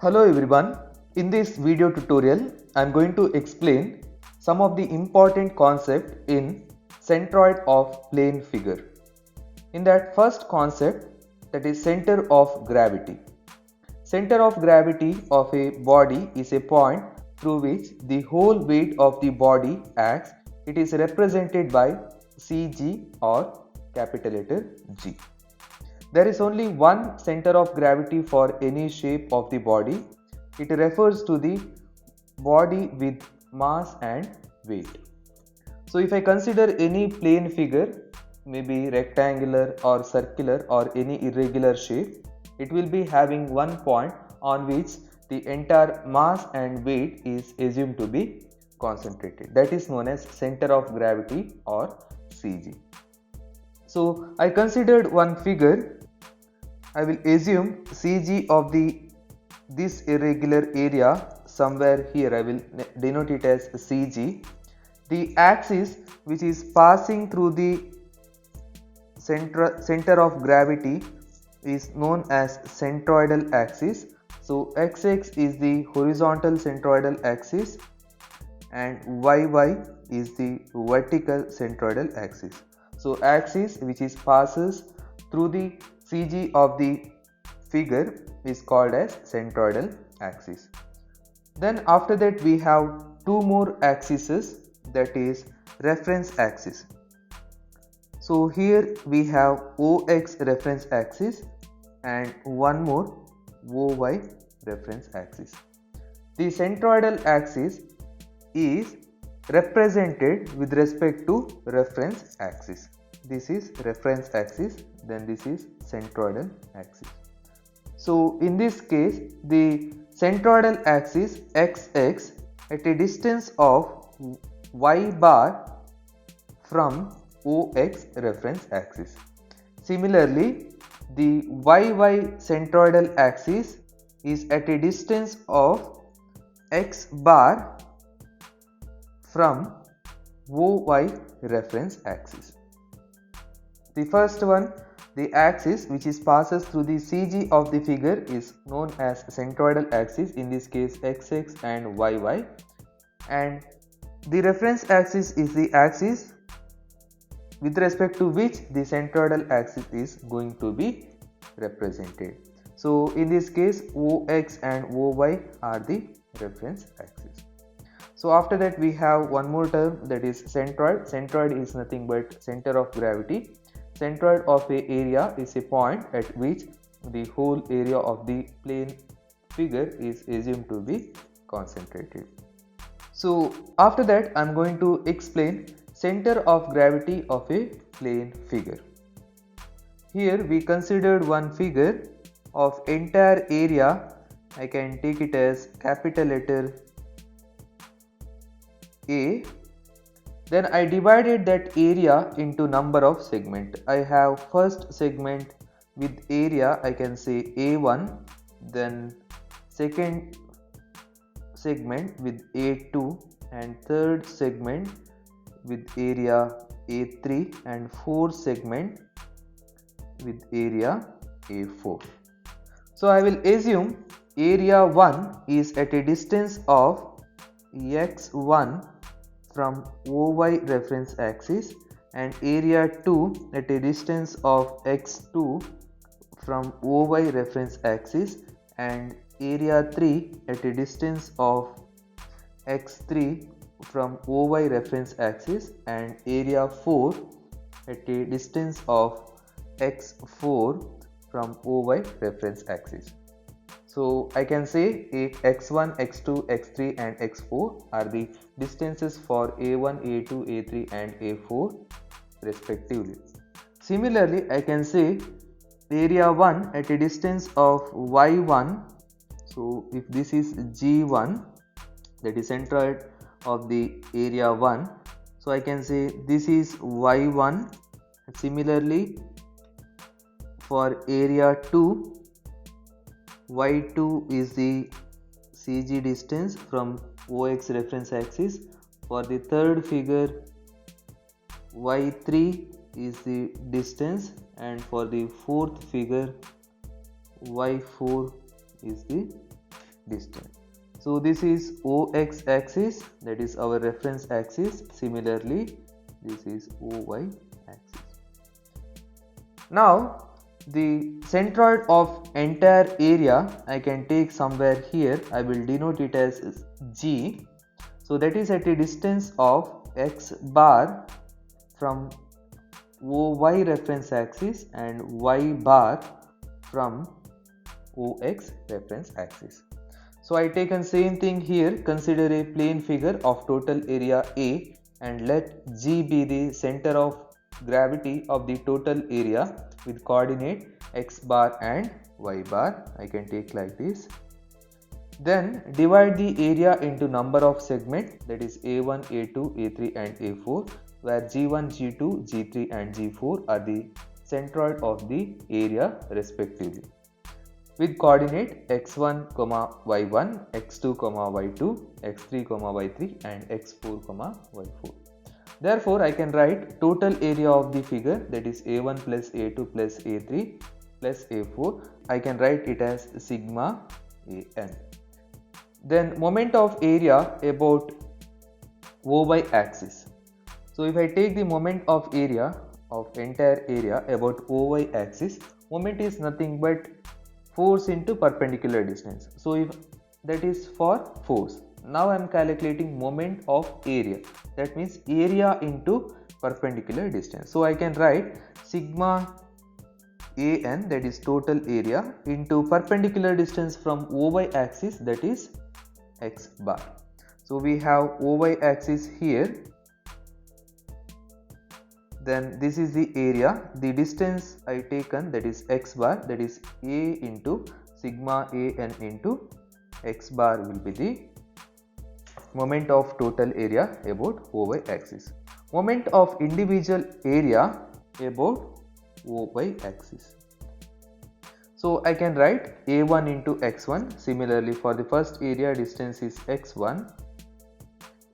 Hello everyone. In this video tutorial, I am going to explain some of the important concepts in centroid of plane figure. In that first concept, that is center of gravity. Center of gravity of a body is a point through which the whole weight of the body acts. It is represented by Cg or capital letter G. There is only one center of gravity for any shape of the body. It refers to the body with mass and weight. So if I consider any plane figure, maybe rectangular or circular or any irregular shape, it will be having one point on which the entire mass and weight is assumed to be concentrated. That is known as center of gravity or CG. So I considered one figure. I will assume CG of this irregular area somewhere here. I will denote it as CG. The axis which is passing through the center of gravity is known as centroidal axis. So XX is the horizontal centroidal axis and YY is the vertical centroidal axis. So axis which is passes through the CG of the figure is called as centroidal axis. Then after that we have two more axes, that is reference axis. So here we have OX reference axis and one more OY reference axis. The centroidal axis is represented with respect to reference axis. This is reference axis, then this is centroidal axis. So in this case, the centroidal axis XX at a distance of y bar from OX reference axis. Similarly, the YY centroidal axis is at a distance of x bar from OY reference axis. The first one, the axis which is passes through the CG of the figure is known as centroidal axis, in this case XX and YY, and the reference axis is the axis with respect to which the centroidal axis is going to be represented. So in this case OX and OY are the reference axis. So after that we have one more term, that is centroid. Centroid is nothing but center of gravity. Centroid of a area is a point at which the whole area of the plane figure is assumed to be concentrated. So after that I am going to explain center of gravity of a plane figure. Here we considered one figure of entire area. I can take it as capital letter A. Then I divided that area into number of segments. I have first segment with area, I can say A1, then second segment with A2 and third segment with area A3 and fourth segment with area A4. So I will assume area 1 is at a distance of x1 from OY reference axis and area 2 at a distance of x2 from OY reference axis and area 3 at a distance of x3 from OY reference axis and area 4 at a distance of x4 from OY reference axis. So I can say x1, x2, x3 and x4 are the distances for A1, A2, A3 and A4 respectively. Similarly, I can say area 1 at a distance of y1. So if this is G1, that is centroid of the area 1, so I can say this is y1. Similarly, for area 2, y2 is the CG distance from OX reference axis. For the third figure, y3 is the distance, and for the fourth figure y4 is the distance. So this is OX axis, that is our reference axis. Similarly, this is OY axis. Now the centroid of entire area I can take somewhere here. I will denote it as G. So that is at a distance of X bar from OY reference axis and Y bar from OX reference axis. So I taken same thing here. Consider a plane figure of total area A and let G be the center of gravity of the total area with coordinate X bar and Y bar. I can take like this. Then divide the area into number of segments, that is A1, A2, A3 and A4, where G1, G2, G3 and G4 are the centroid of the area respectively, with coordinate x1, y1, x2, y2, x3, y3 and x4, y4. Therefore, I can write total area of the figure, that is A1 plus A2 plus A3 plus A4. I can write it as sigma An. Then moment of area about OY axis. So if I take the moment of area of entire area about OY axis, moment is nothing but force into perpendicular distance. So if that is for force, now I am calculating moment of area, that means area into perpendicular distance. So I can write sigma An, that is total area, into perpendicular distance from OY axis, that is X bar. So we have OY axis here, then this is the area, the distance I taken, that is X bar, that is A into sigma An into X bar will be the moment of total area about OY axis. Moment of individual area about OY axis. So I can write A1 into x1. Similarly, for the first area, distance is x1.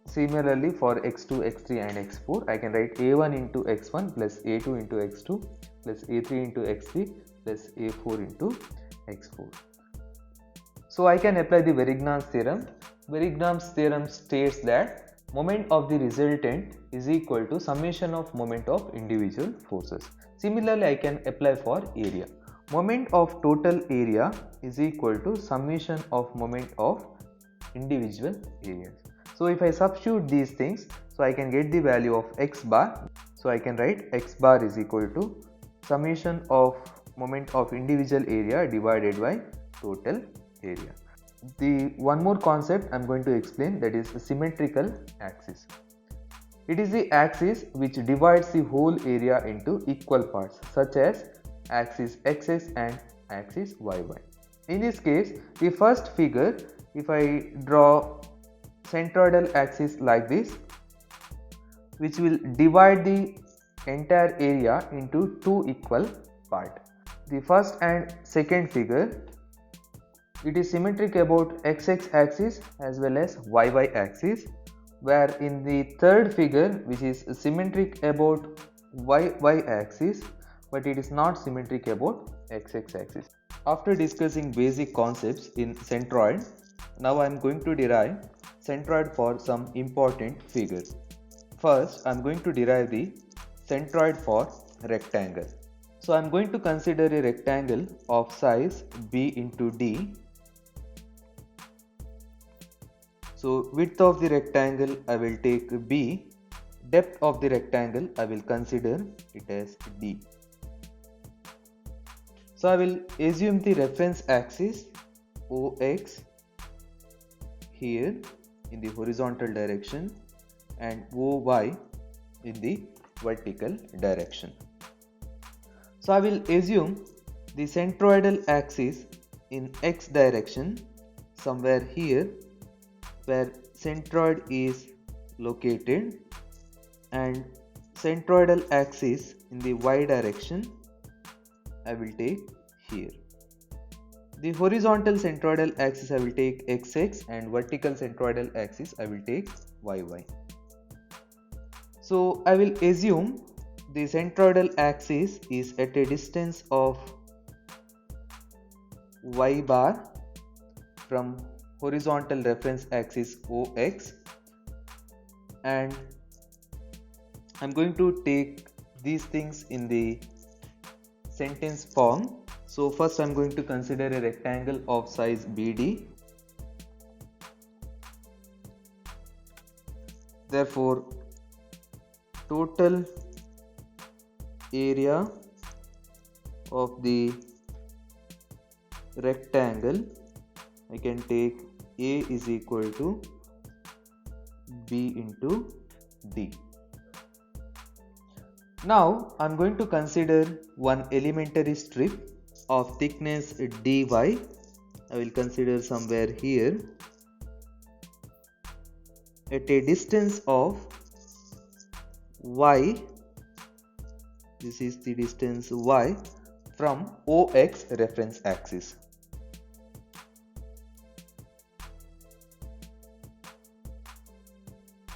Similarly, for x2, x3 and x4, I can write A1 into x1 plus A2 into x2 plus A3 into x3 plus A4 into x4. So I can apply the Varignon's theorem. Varignon's theorem states that moment of the resultant is equal to summation of moment of individual forces. Similarly, I can apply for area. Moment of total area is equal to summation of moment of individual areas. So if I substitute these things, so I can get the value of X bar. So I can write X bar is equal to summation of moment of individual area divided by total area. The one more concept I am going to explain, that is symmetrical axis. It is the axis which divides the whole area into equal parts, such as axis xx and axis yy. In this case, the first figure, if I draw centroidal axis like this, which will divide the entire area into two equal parts. The first and second figure, it is symmetric about xx axis as well as yy axis, where in the third figure, which is symmetric about yy axis, but it is not symmetric about xx axis. After discussing basic concepts in centroid, now I am going to derive centroid for some important figures. First, I am going to derive the centroid for rectangle. So I am going to consider a rectangle of size b into d. So width of the rectangle I will take b, depth of the rectangle I will consider it as d. So I will assume the reference axis OX here in the horizontal direction and OY in the vertical direction. So I will assume the centroidal axis in x direction somewhere here, where centroid is located, and centroidal axis in the y direction I will take here. The horizontal centroidal axis I will take xx and vertical centroidal axis I will take yy. So I will assume the centroidal axis is at a distance of y bar from horizontal reference axis OX, and I'm going to take these things in the sentence form. So first I'm going to consider a rectangle of size BD. Therefore, total area of the rectangle, I can take A is equal to B into D. Now I'm going to consider one elementary strip of thickness dy. I will consider somewhere here at a distance of y. This is the distance y from OX reference axis.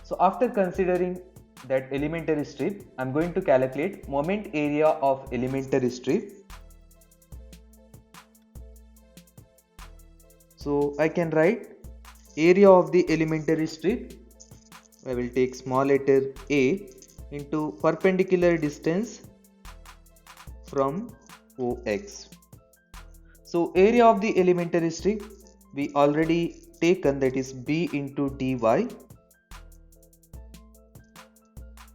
So after considering that elementary strip, I am going to calculate moment area of elementary strip. So I can write area of the elementary strip. I will take small letter A into perpendicular distance from OX. So area of the elementary strip we already taken, that is B into dy.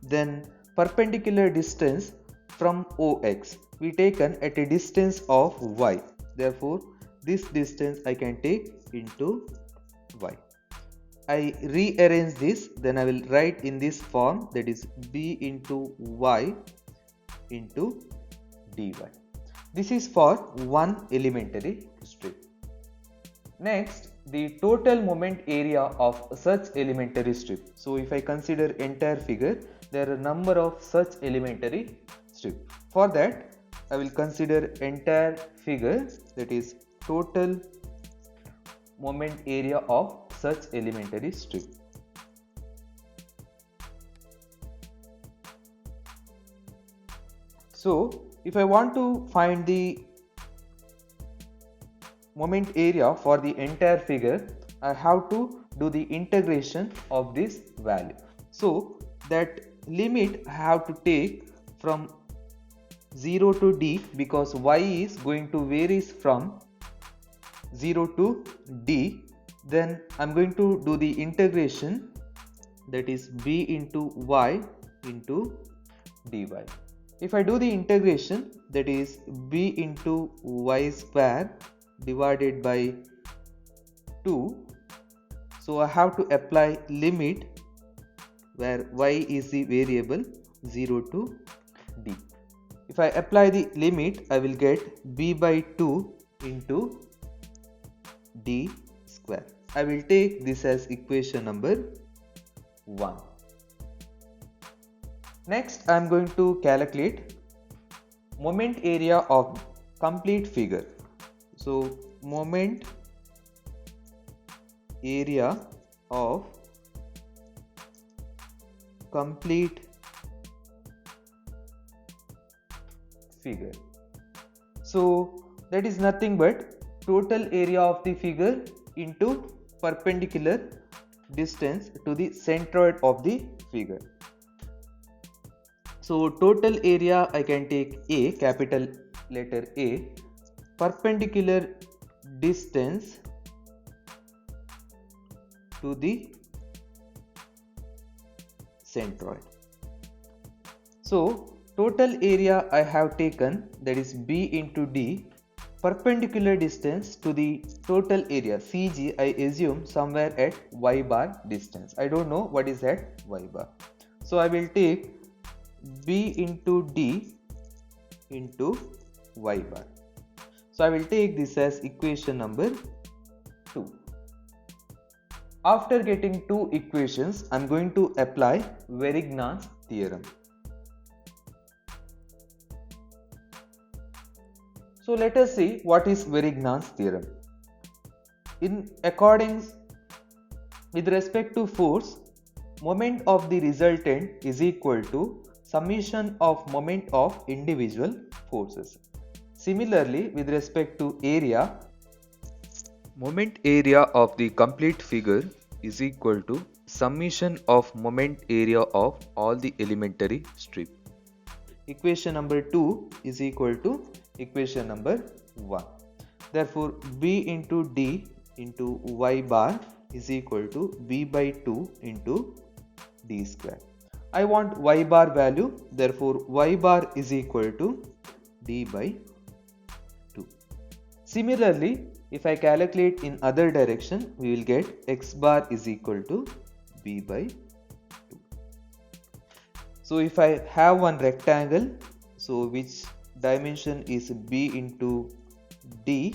Then perpendicular distance from OX we taken at a distance of y. Therefore this distance I can take into y. I rearrange this, then I will write in this form, that is B into y into dy. This is for one elementary strip. Next, the total moment area of such elementary strip. So if I consider entire figure, there are a number of such elementary strip. For that, I will consider entire figure, that is total moment area of such elementary strip. So if I want to find the moment area for the entire figure, I have to do the integration of this value. So that limit I have to take from 0 to d, because y is going to varies from 0 to d. Then I'm going to do the integration, that is b into y into dy. If I do the integration, that is b into y square divided by 2. So I have to apply limit where y is the variable 0 to d. If I apply the limit, I will get b by 2 into d square. I will take this as equation number 1. Next, I am going to calculate moment area of complete figure. So moment area of complete figure. So that is nothing but total area of the figure into perpendicular distance to the centroid of the figure. So total area I can take A, capital letter A, perpendicular distance to the centroid. So total area I have taken, that is B into D, perpendicular distance to the total area CG, I assume somewhere at y bar distance. I don't know what is at y bar. So I will take B into D into y bar. So I will take this as equation number 2. After getting two equations, I am going to apply Varignan's theorem. So let us see what is Varignan's theorem. In accordance with respect to force, moment of the resultant is equal to summation of moment of individual forces. Similarly, with respect to area, Moment area of the complete figure is equal to summation of moment area of all the elementary strip. Equation number 2 is equal to equation number 1. Therefore, b into d into y bar is equal to b by 2 into d square. I want y bar value, therefore y bar is equal to d by 2. Similarly, if I calculate in other direction, we will get x bar is equal to b by 2. So if I have one rectangle, so which dimension is b into d,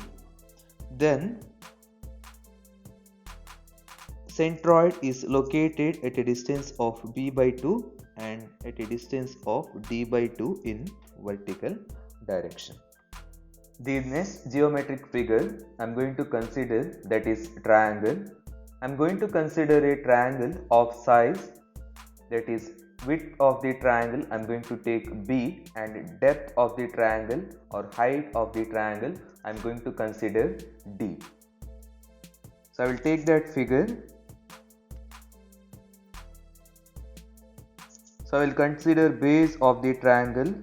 then centroid is located at a distance of b by 2 and at a distance of d by 2 in vertical direction. The next geometric figure I am going to consider, that is triangle. I am going to consider a triangle of size, that is width of the triangle I am going to take b, and depth of the triangle or height of the triangle I am going to consider d. So I will take that figure. So I will consider base of the triangle,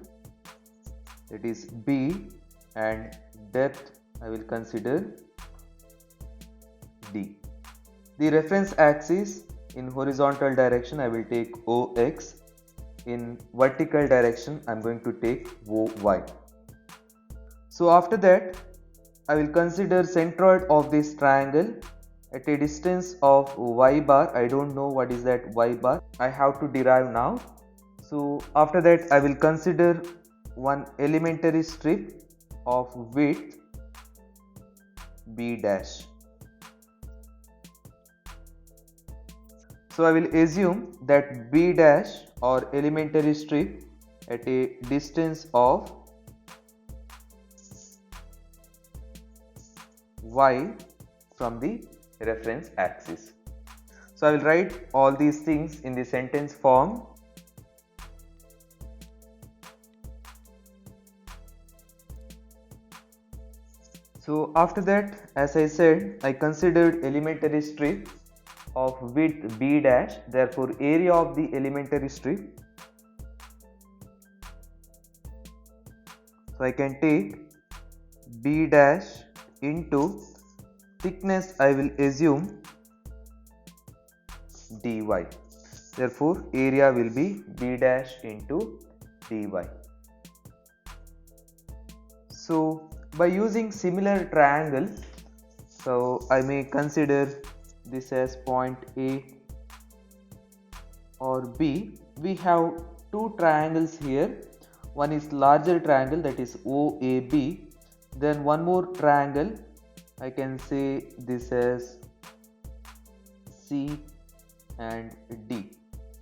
that is b, and depth I will consider d. The reference axis in horizontal direction I will take OX, in vertical direction I am going to take OY. So after that I will consider centroid of this triangle at a distance of y bar. I don't know what is that y bar, I have to derive now. So after that I will consider one elementary strip of width b dash. So I will assume that b dash or elementary strip at a distance of y from the reference axis. So I will write all these things in the sentence form. So after that, as I said, I considered elementary strip of width b dash, therefore area of the elementary strip. So I can take b dash into thickness I will assume dy, therefore area will be b dash into dy. So by using similar triangle, so I may consider this as point A or B. We have two triangles here. One is larger triangle, that is OAB. Then one more triangle, I can say this as C and D.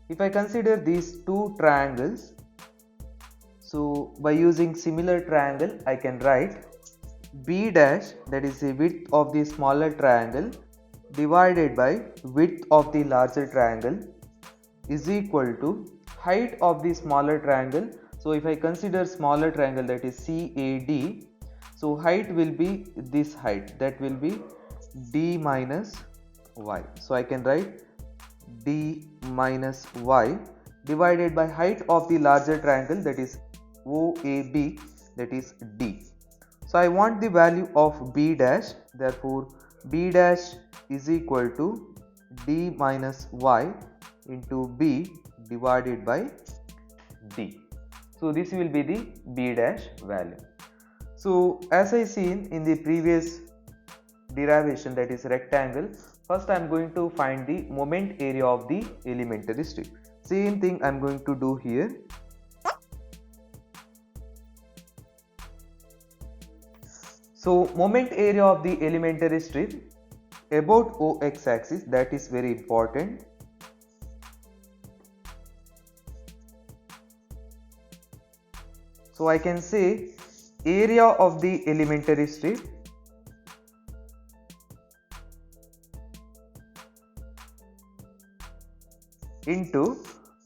If I consider these two triangles, so by using similar triangle I can write b dash, that is the width of the smaller triangle, divided by width of the larger triangle, is equal to height of the smaller triangle. So if I consider smaller triangle, that is CAD, so height will be this height, that will be d minus y. So I can write d minus y divided by height of the larger triangle, that is OAB, that is d. So I want the value of b dash, therefore b dash is equal to d minus y into b divided by d. So this will be the b dash value. So as I seen in the previous derivation, that is rectangle, first I am going to find the moment area of the elementary strip. Same thing I am going to do here. So moment area of the elementary strip about OX axis, that is very important. So I can say area of the elementary strip into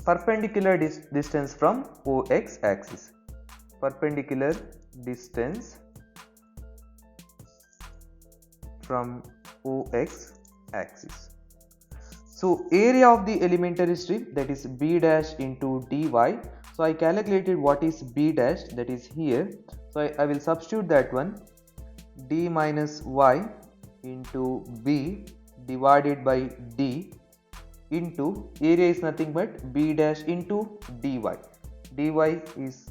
perpendicular distance from OX axis. Perpendicular distance from OX axis. So area of the elementary strip, that is B dash into dy. So I calculated what is B dash, that is here. So I will substitute that one, d minus y into B divided by d into area is nothing but B dash into dy. dy is,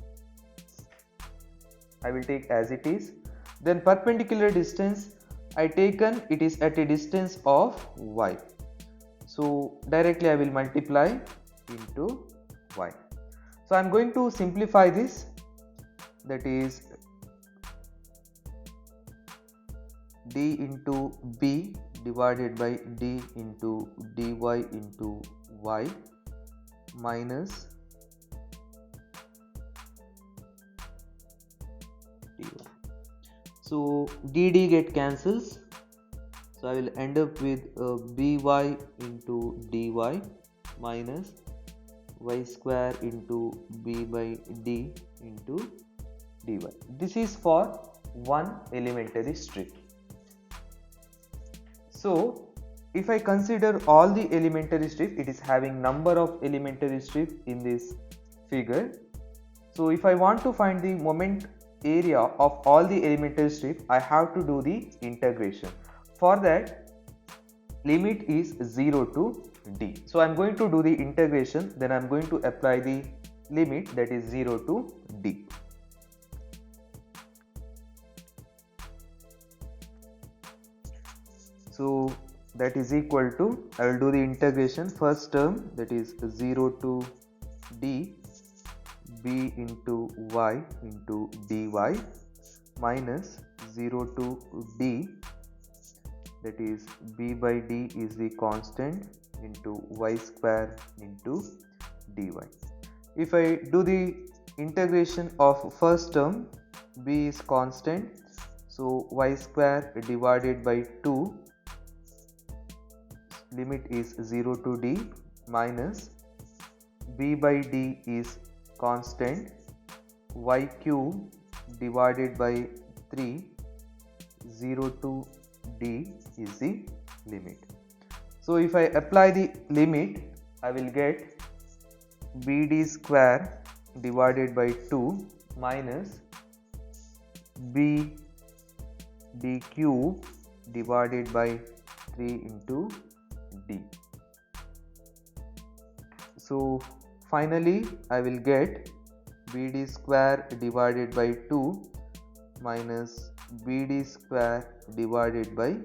I will take as it is. Then perpendicular distance I taken, it is at a distance of y. So directly I will multiply into y. So I am going to simplify this, that is d into b divided by d into dy into y minus dy. So dd get cancels, so I will end up with by into dy minus y square into b by d into dy. This is for one elementary strip. So if I consider all the elementary strip, it is having number of elementary strip in this figure. So if I want to find the moment area of all the elementary strip, I have to do the integration. For that, limit is 0 to d. So I am going to do the integration, then I am going to apply the limit, that is 0 to d. So that is equal to, I will do the integration, first term, that is 0 to d b into y into dy minus 0 to d, that is b by d is the constant into y square into dy. If I do the integration of first term, b is constant, so y square divided by 2, limit is 0 to d minus b by d is constant, y cube divided by 3, 0 to d is the limit. So if I apply the limit, I will get bd square divided by 2 minus b d cube divided by 3 into d. So finally I will get bd square divided by 2 minus bd square divided by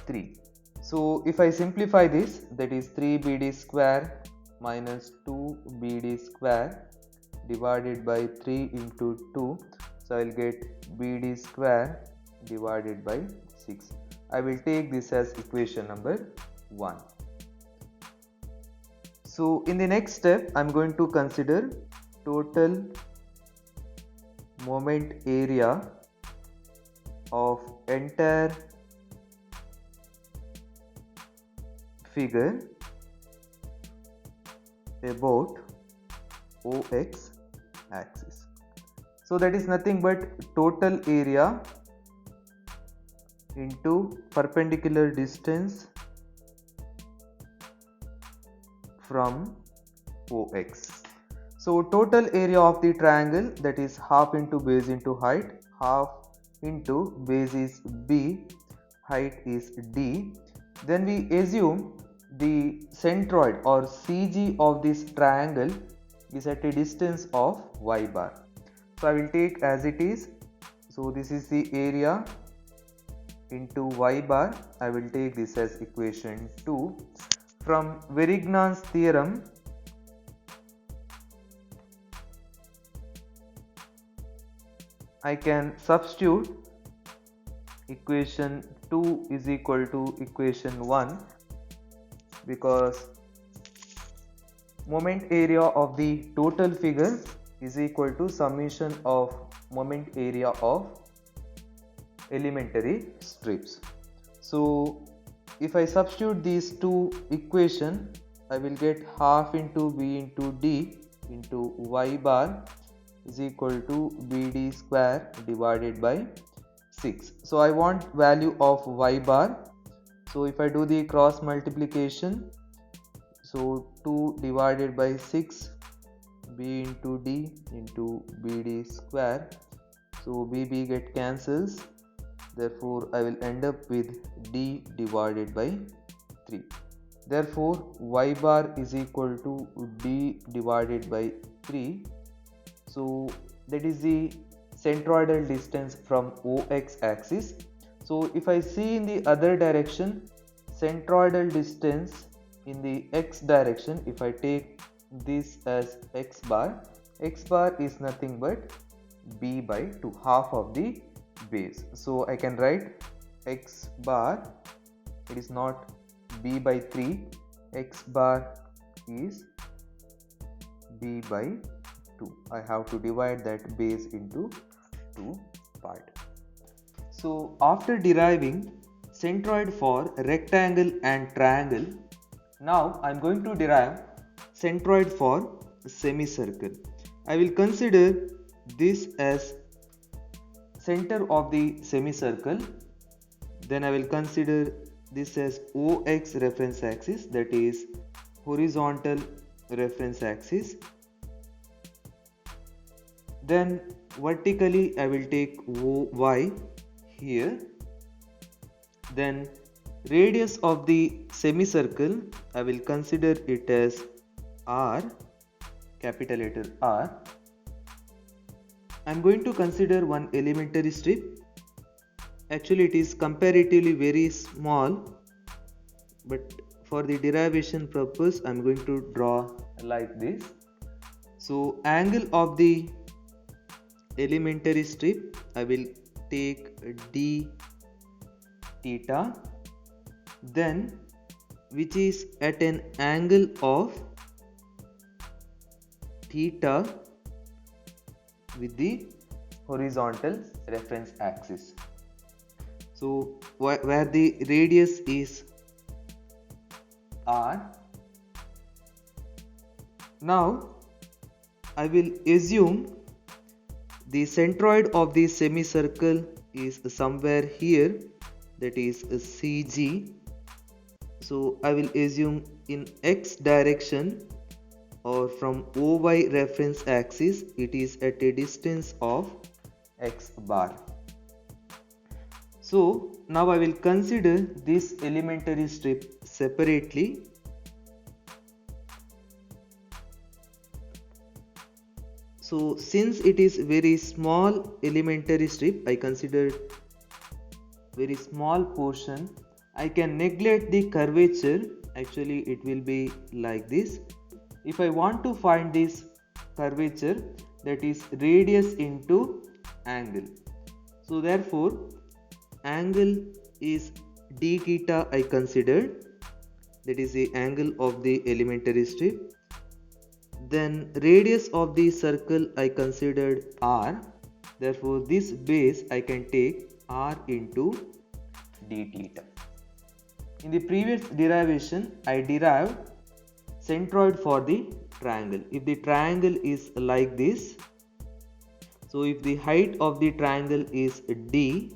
3. So if I simplify this, that is 3bd square minus 2bd square divided by 3 into 2, so I will get bd square divided by 6. I will take this as equation number 1. So in the next step, I am going to consider total moment area of entire figure about OX axis. So that is nothing but total area into perpendicular distance from OX. So total area of the triangle, that is half into base into height, half into base is B, height is D. Then we assume the centroid or CG of this triangle is at a distance of y bar. So I will take as it is. So this is the area into y bar. I will take this as equation 2. From Varignon's theorem, I can substitute equation 2 is equal to equation 1, because moment area of the total figure is equal to summation of moment area of elementary strips. So if I substitute these two equations, I will get half into b into d into y bar is equal to bd square divided by 6. So I want value of y bar. So if I do the cross multiplication, so 2 divided by 6, b into d into bd square. So bb get cancels, therefore I will end up with d divided by 3. Therefore y bar is equal to d divided by 3. So that is the centroidal distance from OX axis. So if I see in the other direction, centroidal distance in the x direction, if I take this as x bar is nothing but b by 2, half of the base. So I can write x bar, it is not b by 3, x bar is b by 2. I have to divide that base into 2 parts. So after deriving centroid for rectangle and triangle, now I am going to derive centroid for semicircle. I will consider this as center of the semicircle. Then I will consider this as OX reference axis, that is horizontal reference axis. Then vertically I will take OY here. Then radius of the semicircle, I will consider it as R, capital letter R. I am going to consider one elementary strip. Actually it is comparatively very small, but for the derivation purpose I am going to draw like this. So angle of the elementary strip, I will take d theta, then which is at an angle of theta with the horizontal reference axis. So where the radius is r. Now I will assume the centroid of the semicircle is somewhere here, that is CG. So I will assume in x direction or from OY reference axis, it is at a distance of x bar. So now I will consider this elementary strip separately. So since it is very small elementary strip, I consider very small portion, I can neglect the curvature. Actually it will be like this. If I want to find this curvature, that is radius into angle. So therefore angle is d theta I considered, that is the angle of the elementary strip. Then radius of the circle I considered r, therefore this base I can take r into d theta. In the previous derivation I derived centroid for the triangle. If the triangle is like this, so if the height of the triangle is d,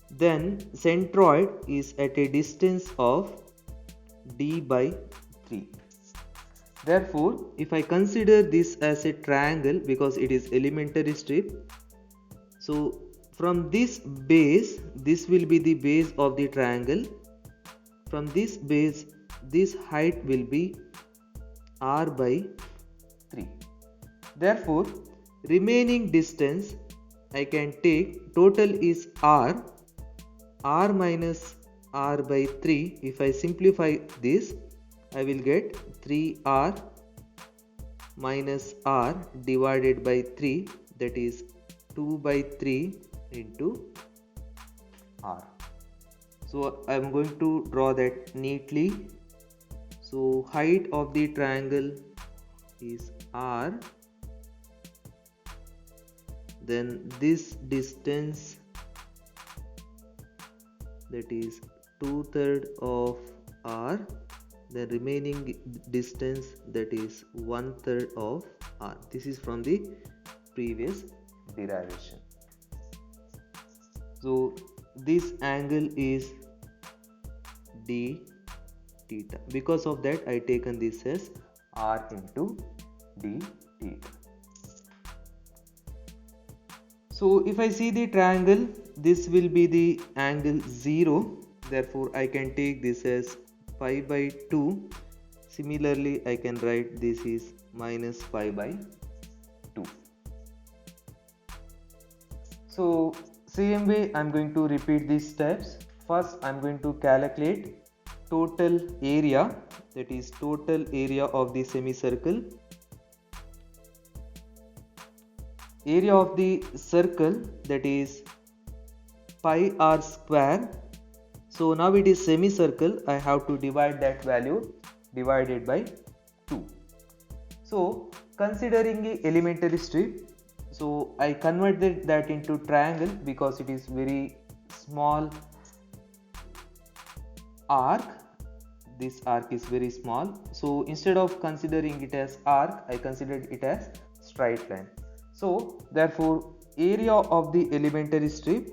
then centroid is at a distance of d by 3. Therefore if I consider this as a triangle, because it is elementary strip, so from this base, this will be the base of the triangle. From this base, this height will be r by 3. Therefore remaining distance I can take, total is r minus r by 3. If I simplify this, I will get 3r minus r divided by 3, that is 2 by 3 into r. So I am going to draw that neatly. So height of the triangle is r, then this distance, that is 2/3 of r, the remaining distance, that is 1/3 of r. This is from the previous derivation. So this angle is d theta. Because of that I taken this as r into d theta. So if I see the triangle, this will be the angle 0, therefore I can take this as pi by 2. Similarly I can write this is minus pi by 2. So same way I am going to repeat these steps. First I am going to calculate total area, that is total area of the semicircle. Area of the circle, that is pi r square. So now it is semicircle, I have to divide that value divided by 2. So considering the elementary strip, so I converted that into triangle because it is very small arc. This arc is very small, so instead of considering it as arc, I considered it as straight line. So therefore area of the elementary strip,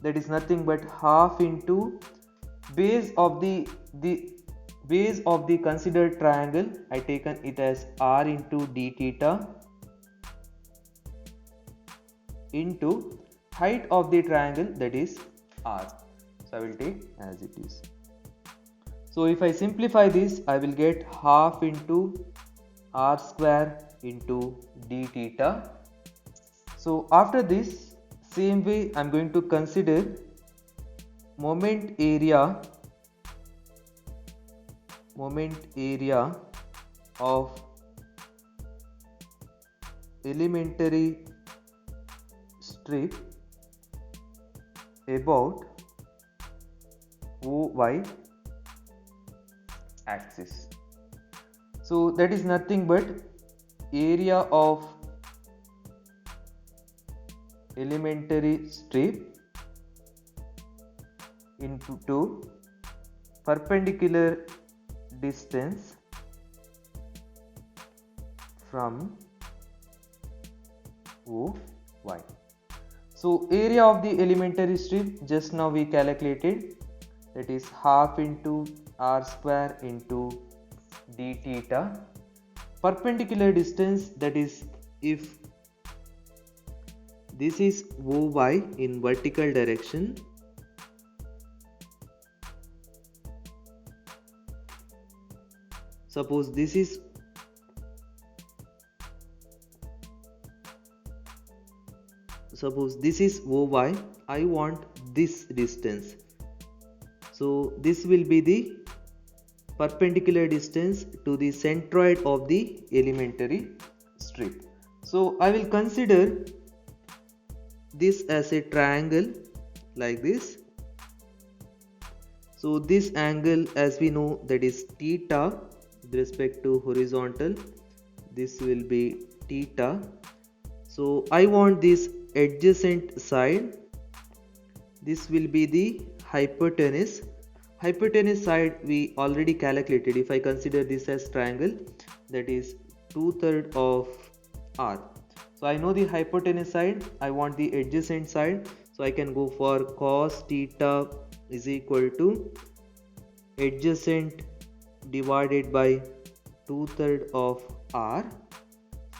that is nothing but half into base of the base of the considered triangle, I taken it as r into d theta into height of the triangle, that is r. So I will take as it is. So if I simplify this, I will get half into r square into d theta. So after this, same way I am going to consider moment area of elementary strip about OY axis. So that is nothing but area of elementary strip into perpendicular distance from OY. So area of the elementary strip just now we calculated, that is half into r square into d theta. Perpendicular distance, that is if this is OY in vertical direction, suppose this is OY, I want this distance. So this will be the perpendicular distance to the centroid of the elementary strip. So I will consider this as a triangle like this. So this angle, as we know, that is theta with respect to horizontal, this will be theta. So I want this adjacent side, this will be the hypotenuse. Hypotenuse side we already calculated. If I consider this as triangle, that is 2/3 of r. So I know the hypotenuse side, I want the adjacent side, so I can go for cos theta is equal to adjacent divided by 2/3 of r.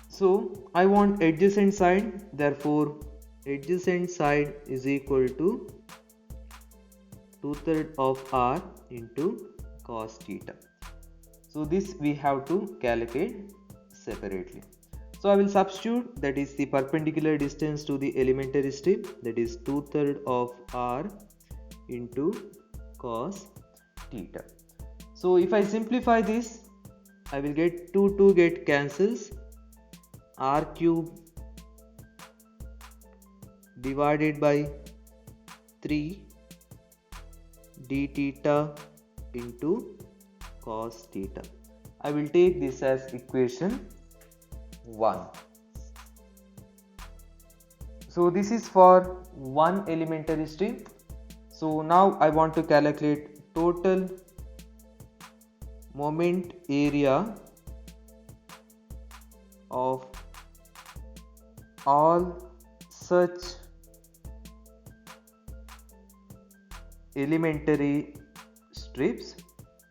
So I want adjacent side, therefore adjacent side is equal to 2/3 of r into cos theta. So this we have to calculate separately. So I will substitute, that is the perpendicular distance to the elementary strip, that is 2/3 of r into cos theta. So if I simplify this, I will get 2 get cancels, r cube divided by 3 d theta into cos theta. I will take this as equation 1. So this is for one elementary strip. So now I want to calculate total moment area of all such elementary strips.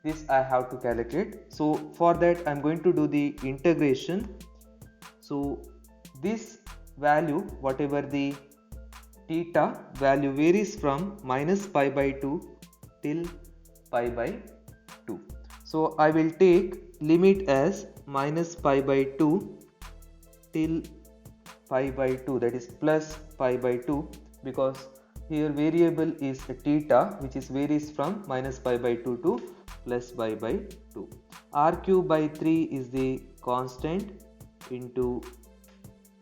This I have to calculate. So for that I'm going to do the integration. So this value, whatever the theta value, varies from minus pi by 2 till pi by 2. So I will take limit as minus pi by 2 till pi by 2, that is plus pi by 2, because here variable is theta, which is varies from minus pi by 2 to plus pi by 2. R cube by 3 is the constant into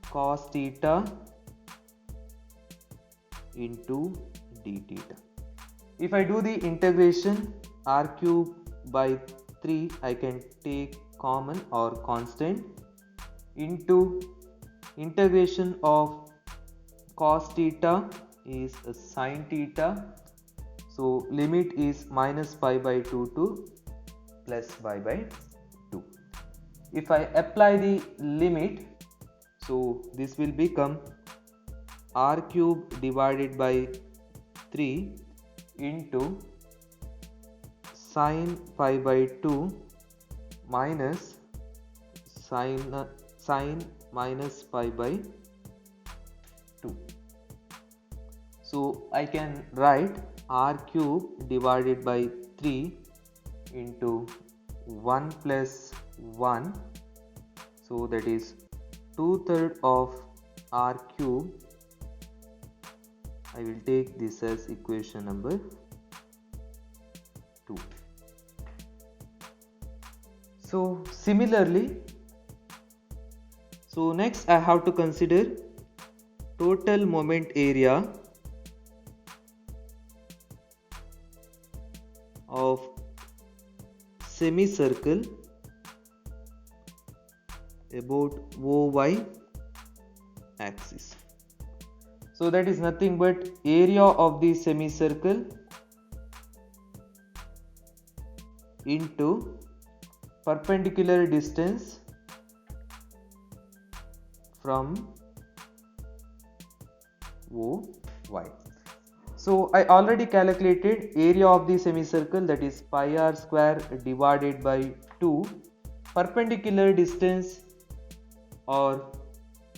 cos theta into d theta. If I do the integration, r cube by 3 I can take common or constant into integration of cos theta is sin theta. So limit is minus pi by 2 to plus pi by 2. If I apply the limit, so this will become r cube divided by 3 into sin pi by 2 minus sin minus pi by 2. So I can write r cube divided by 3 into 1 plus 1, so that is 2/3 of r cube. I will take this as equation number 2. So similarly, so next I have to consider total moment area of semicircle about OY axis. So that is nothing but area of the semicircle into perpendicular distance from OY. So I already calculated area of the semicircle, that is pi r square divided by 2, perpendicular distance or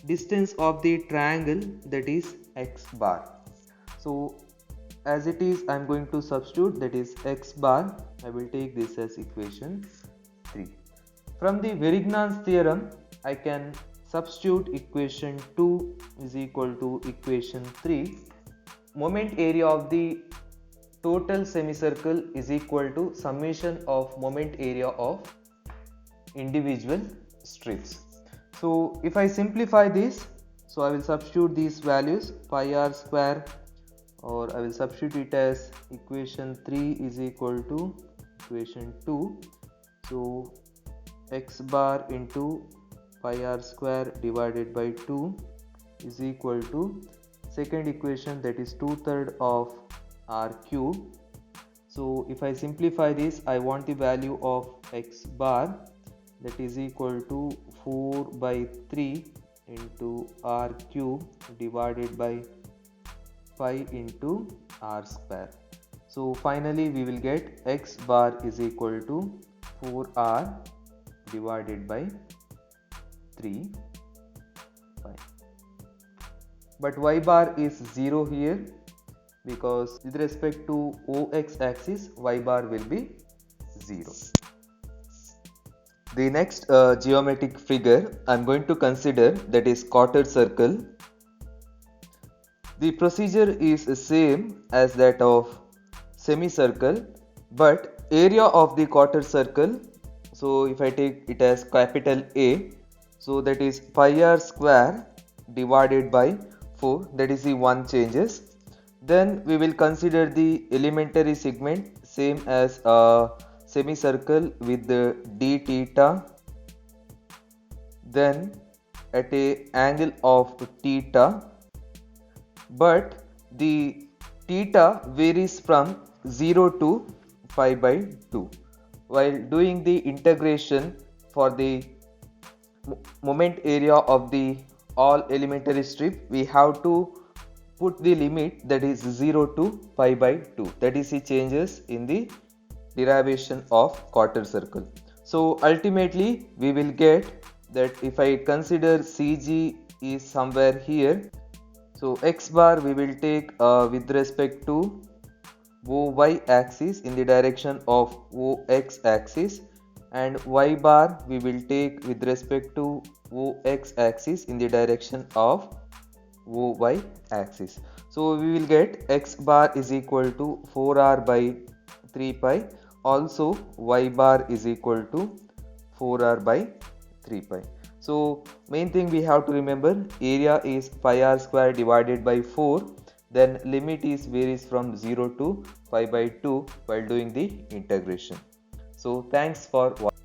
distance of the triangle, that is x bar. So as it is, I am going to substitute, that is x bar. I will take this as equation 3. From the Varignan's theorem, I can substitute equation 2 is equal to equation 3. Moment area of the total semicircle is equal to summation of moment area of individual strips. So if I simplify this, so I will substitute these values, pi r square, or I will substitute it as equation 3 is equal to equation 2. So x bar into pi r square divided by 2 is equal to second equation, that is 2/3 of r cube. So if I simplify this, I want the value of x bar, that is equal to 4 by 3 into r cube divided by pi into r square. So finally we will get x bar is equal to 4r divided by 3 pi. But y bar is 0 here, because with respect to OX axis y bar will be 0. The next geometric figure I am going to consider, that is quarter circle. The procedure is the same as that of semicircle, but area of the quarter circle, so if I take it as capital A, so that is pi r square divided by 4, that is the one changes. Then we will consider the elementary segment same as a semicircle with the d theta, then at a angle of theta, but the theta varies from 0 to pi by 2. While doing the integration for the moment area of the all elementary strip, we have to put the limit that is 0 to pi by 2. That is the changes in the derivation of quarter circle. So ultimately we will get that if I consider CG is somewhere here, so x bar we will take with respect to OY axis in the direction of OX axis, and y bar we will take with respect to OX axis in the direction of OY axis. So we will get x bar is equal to 4r by 3 pi, also y bar is equal to 4r by 3 pi. So main thing we have to remember, area is pi r square divided by 4, then limit is varies from 0 to pi by 2 while doing the integration. So thanks for watching.